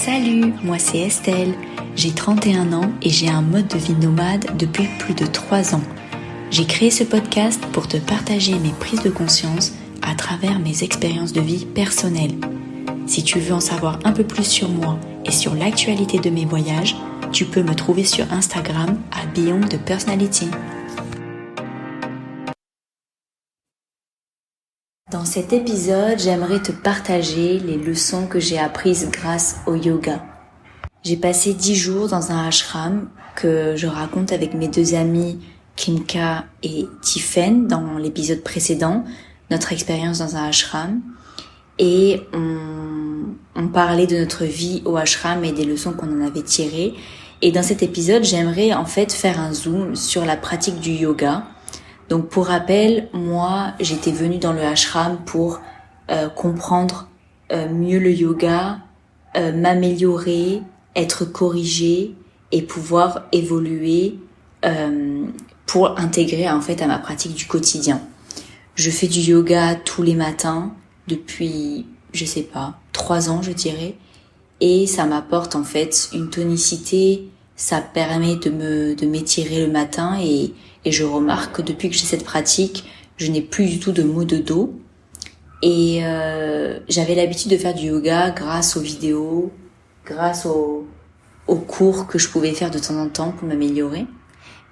Salut, moi c'est Estelle, j'ai 31 ans et j'ai un mode de vie nomade depuis plus de 3 ans. J'ai créé ce podcast pour te partager mes prises de conscience à travers mes expériences de vie personnelles. Si tu veux en savoir un peu plus sur moi et sur l'actualité de mes voyages, tu peux me trouver sur Instagram à Beyond the Personality. Dans cet épisode, j'aimerais te partager les leçons que j'ai apprises grâce au yoga. J'ai passé 10 jours dans un ashram que je raconte avec mes 2 amies Kimka et Tiffen dans l'épisode précédent, notre expérience dans un ashram. Et on parlait de notre vie au ashram et des leçons qu'on en avait tirées. Et dans cet épisode, j'aimerais en fait faire un zoom sur la pratique du yoga. Donc pour rappel, moi j'étais venue dans le ashram pour comprendre mieux le yoga, m'améliorer, être corrigée et pouvoir évoluer pour intégrer en fait à ma pratique du quotidien. Je fais du yoga tous les matins depuis, 3 ans je dirais, et ça m'apporte en fait une tonicité, ça permet de m'étirer le matin et je remarque que depuis que j'ai cette pratique, je n'ai plus du tout de maux de dos. Et j'avais l'habitude de faire du yoga grâce aux vidéos, grâce aux cours que je pouvais faire de temps en temps pour m'améliorer.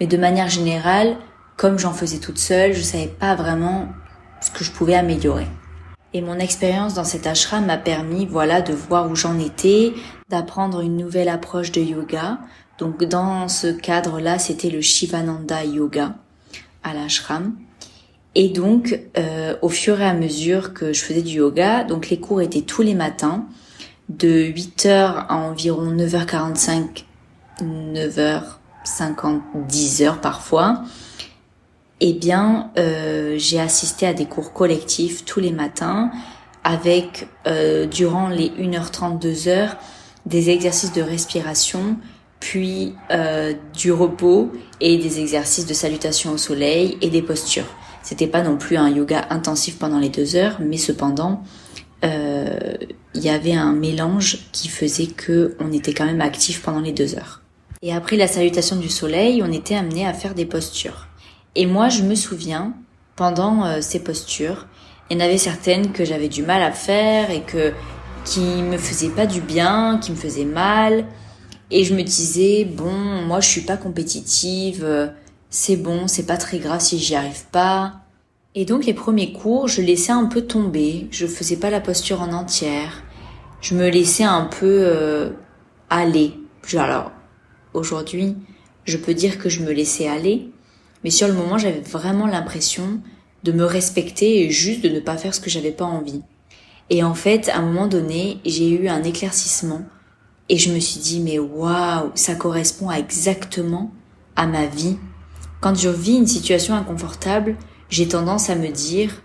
Mais de manière générale, comme j'en faisais toute seule, je savais pas vraiment ce que je pouvais améliorer. Et mon expérience dans cet ashram m'a permis, de voir où j'en étais, d'apprendre une nouvelle approche de yoga. Donc dans ce cadre-là, c'était le Shivananda Yoga à l'ashram. Et donc, au fur et à mesure que je faisais du yoga, donc les cours étaient tous les matins, de 8h à environ 9h45, 9h50, 10h parfois. Eh bien, j'ai assisté à des cours collectifs tous les matins avec, durant les 1h30, 2h, des exercices de respiration, puis du repos et des exercices de salutation au soleil et des postures. C'était pas non plus un yoga intensif pendant les 2 heures, mais cependant, il y avait un mélange qui faisait que on était quand même actif pendant les 2 heures. Et après la salutation du soleil, on était amené à faire des postures. Et moi, je me souviens, pendant ces postures, il y en avait certaines que j'avais du mal à faire et qui me faisaient pas du bien, qui me faisaient mal. Et je me disais, moi je suis pas compétitive, c'est bon, c'est pas très grave si j'y arrive pas. Et donc les premiers cours, je laissais un peu tomber, je faisais pas la posture en entière, je me laissais un peu aller. Alors aujourd'hui, je peux dire que je me laissais aller, mais sur le moment j'avais vraiment l'impression de me respecter et juste de ne pas faire ce que j'avais pas envie. Et en fait, à un moment donné, j'ai eu un éclaircissement. Et je me suis dit, mais waouh, ça correspond exactement à ma vie. Quand je vis une situation inconfortable, j'ai tendance à me dire,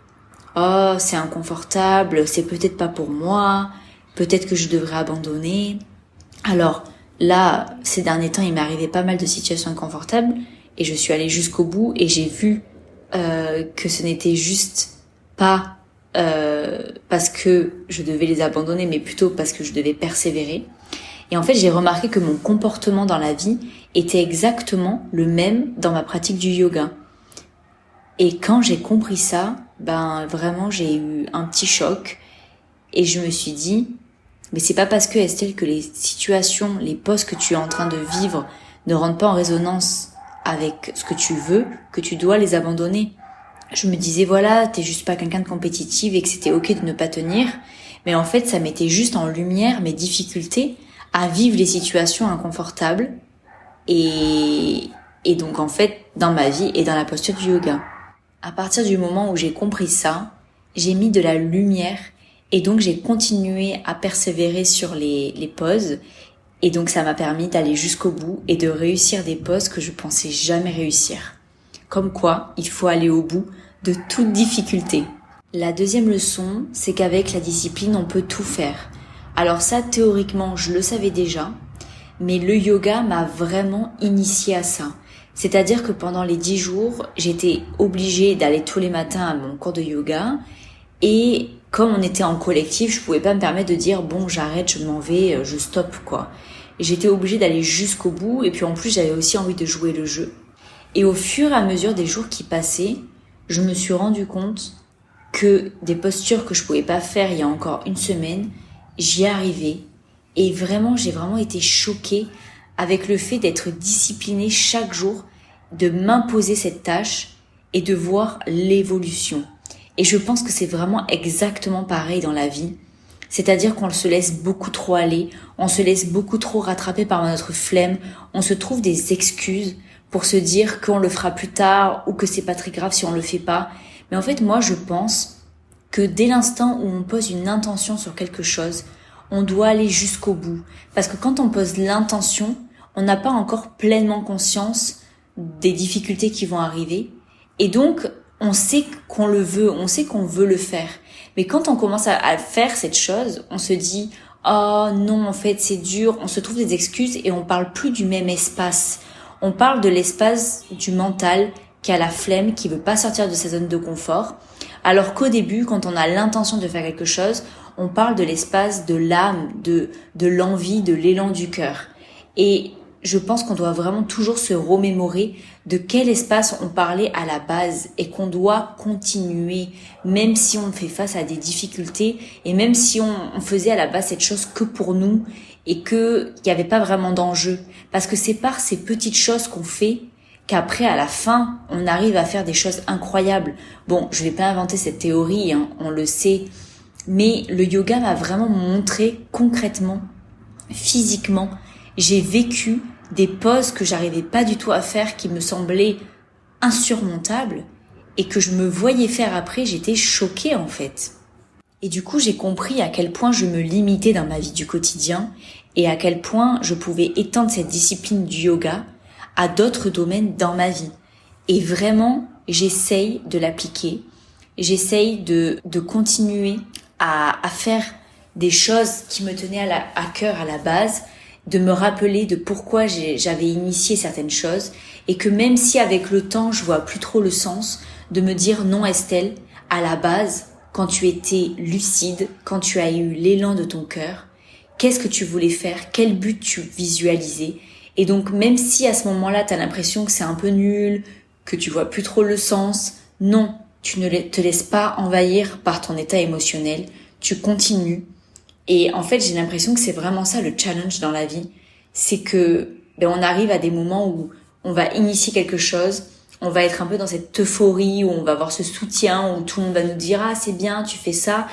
oh, c'est inconfortable, c'est peut-être pas pour moi, peut-être que je devrais abandonner. Alors là, ces derniers temps, il m'est arrivé pas mal de situations inconfortables et je suis allée jusqu'au bout et j'ai vu que ce n'était juste pas parce que je devais les abandonner, mais plutôt parce que je devais persévérer. Et en fait, j'ai remarqué que mon comportement dans la vie était exactement le même dans ma pratique du yoga. Et quand j'ai compris ça, vraiment, j'ai eu un petit choc. Et je me suis dit, mais c'est pas parce que, Estelle, que les situations, les postes que tu es en train de vivre ne rentrent pas en résonance avec ce que tu veux, que tu dois les abandonner. Je me disais, t'es juste pas quelqu'un de compétitive et que c'était ok de ne pas tenir. Mais en fait, ça mettait juste en lumière mes difficultés à vivre les situations inconfortables et donc en fait dans ma vie et dans la posture du yoga. À partir du moment où j'ai compris ça, j'ai mis de la lumière et donc j'ai continué à persévérer sur les poses et donc ça m'a permis d'aller jusqu'au bout et de réussir des poses que je pensais jamais réussir. Comme quoi, il faut aller au bout de toute difficulté. La deuxième leçon, c'est qu'avec la discipline, on peut tout faire. Alors ça, théoriquement, je le savais déjà, mais le yoga m'a vraiment initiée à ça. C'est-à-dire que pendant les 10 jours, j'étais obligée d'aller tous les matins à mon cours de yoga et comme on était en collectif, je pouvais pas me permettre de dire bon j'arrête, je m'en vais, je stoppe quoi. Et j'étais obligée d'aller jusqu'au bout et puis en plus j'avais aussi envie de jouer le jeu. Et au fur et à mesure des jours qui passaient, je me suis rendu compte que des postures que je pouvais pas faire il y a encore une semaine, j'y arrivais. Et vraiment, j'ai vraiment été choquée avec le fait d'être disciplinée chaque jour, de m'imposer cette tâche et de voir l'évolution. Et je pense que c'est vraiment exactement pareil dans la vie. C'est-à-dire qu'on se laisse beaucoup trop aller, on se laisse beaucoup trop rattraper par notre flemme, on se trouve des excuses pour se dire qu'on le fera plus tard ou que c'est pas très grave si on le fait pas. Mais en fait, moi, je pense que dès l'instant où on pose une intention sur quelque chose, on doit aller jusqu'au bout. Parce que quand on pose l'intention, on n'a pas encore pleinement conscience des difficultés qui vont arriver. Et donc, on sait qu'on le veut, on sait qu'on veut le faire. Mais quand on commence à faire cette chose, on se dit « Oh non, en fait, c'est dur », on se trouve des excuses et on parle plus du même espace. On parle de l'espace du mental qui a la flemme, qui veut pas sortir de sa zone de confort. Alors qu'au début, quand on a l'intention de faire quelque chose, on parle de l'espace de l'âme, de l'envie, de l'élan du cœur. Et je pense qu'on doit vraiment toujours se remémorer de quel espace on parlait à la base et qu'on doit continuer, même si on fait face à des difficultés et même si on faisait à la base cette chose que pour nous et qu'il n'y avait pas vraiment d'enjeu. Parce que c'est par ces petites choses qu'on fait qu'après, à la fin, on arrive à faire des choses incroyables. Bon, je vais pas inventer cette théorie, hein, on le sait, mais le yoga m'a vraiment montré concrètement, physiquement, j'ai vécu des poses que j'arrivais pas du tout à faire, qui me semblaient insurmontables, et que je me voyais faire après, j'étais choquée en fait. Et du coup, j'ai compris à quel point je me limitais dans ma vie du quotidien, et à quel point je pouvais étendre cette discipline du yoga à d'autres domaines dans ma vie. Et vraiment, j'essaye de l'appliquer. J'essaye de continuer à faire des choses qui me tenaient à cœur à la base, de me rappeler de pourquoi j'avais initié certaines choses et que même si avec le temps je vois plus trop le sens, de me dire non Estelle, à la base, quand tu étais lucide, quand tu as eu l'élan de ton cœur, qu'est-ce que tu voulais faire, quel but tu visualisais. Et donc même si à ce moment-là tu as l'impression que c'est un peu nul, que tu vois plus trop le sens, non, tu ne te laisses pas envahir par ton état émotionnel, tu continues. Et en fait, j'ai l'impression que c'est vraiment ça le challenge dans la vie, c'est que on arrive à des moments où on va initier quelque chose, on va être un peu dans cette euphorie où on va avoir ce soutien, où tout le monde va nous dire ah c'est bien, tu fais ça.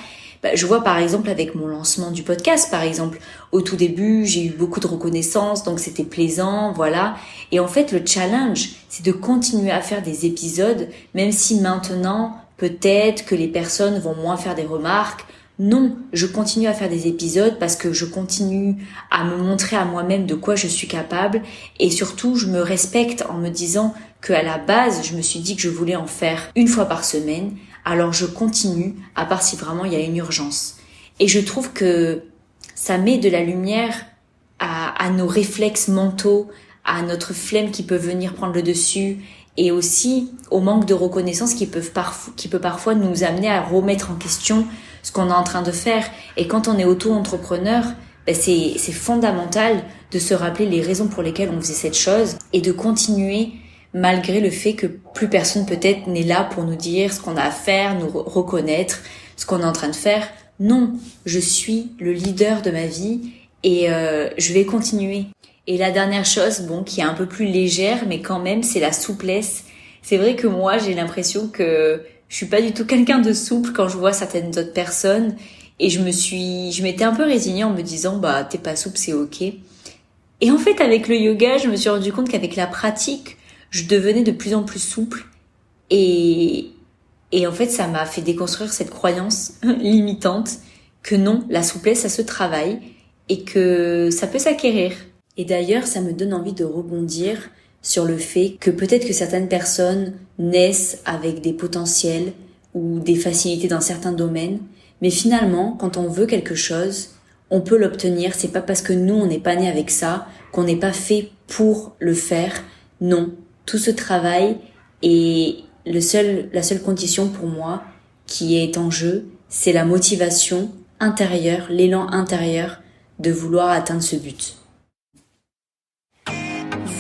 Je vois par exemple avec mon lancement du podcast, par exemple, au tout début, j'ai eu beaucoup de reconnaissance, donc c'était plaisant, voilà. Et en fait, le challenge, c'est de continuer à faire des épisodes, même si maintenant, peut-être que les personnes vont moins faire des remarques. Non, je continue à faire des épisodes parce que je continue à me montrer à moi-même de quoi je suis capable et surtout, je me respecte en me disant qu'à la base, je me suis dit que je voulais en faire une fois par semaine. Alors je continue, à part si vraiment il y a une urgence. Et je trouve que ça met de la lumière à nos réflexes mentaux, à notre flemme qui peut venir prendre le dessus, et aussi au manque de reconnaissance qui peut parfois nous amener à remettre en question ce qu'on est en train de faire. Et quand on est auto-entrepreneur, c'est fondamental de se rappeler les raisons pour lesquelles on faisait cette chose et de continuer malgré le fait que plus personne peut-être n'est là pour nous dire ce qu'on a à faire, nous reconnaître ce qu'on est en train de faire. Non, je suis le leader de ma vie et je vais continuer. Et la dernière chose, qui est un peu plus légère, mais quand même, c'est la souplesse. C'est vrai que moi, j'ai l'impression que je suis pas du tout quelqu'un de souple quand je vois certaines autres personnes. Et je m'étais un peu résignée en me disant, t'es pas souple, c'est ok. Et en fait, avec le yoga, je me suis rendu compte qu'avec la pratique, je devenais de plus en plus souple. Et en fait, ça m'a fait déconstruire cette croyance limitante que non, la souplesse, ça se travaille et que ça peut s'acquérir. Et d'ailleurs, ça me donne envie de rebondir sur le fait que peut-être que certaines personnes naissent avec des potentiels ou des facilités dans certains domaines, mais finalement, quand on veut quelque chose, on peut l'obtenir. C'est pas parce que nous, on n'est pas né avec ça, qu'on n'est pas fait pour le faire. Non, tout se travaille et la seule condition pour moi qui est en jeu, c'est la motivation intérieure, l'élan intérieur de vouloir atteindre ce but.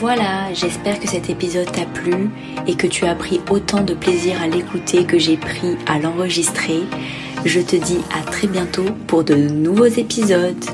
Voilà, j'espère que cet épisode t'a plu et que tu as pris autant de plaisir à l'écouter que j'ai pris à l'enregistrer. Je te dis à très bientôt pour de nouveaux épisodes.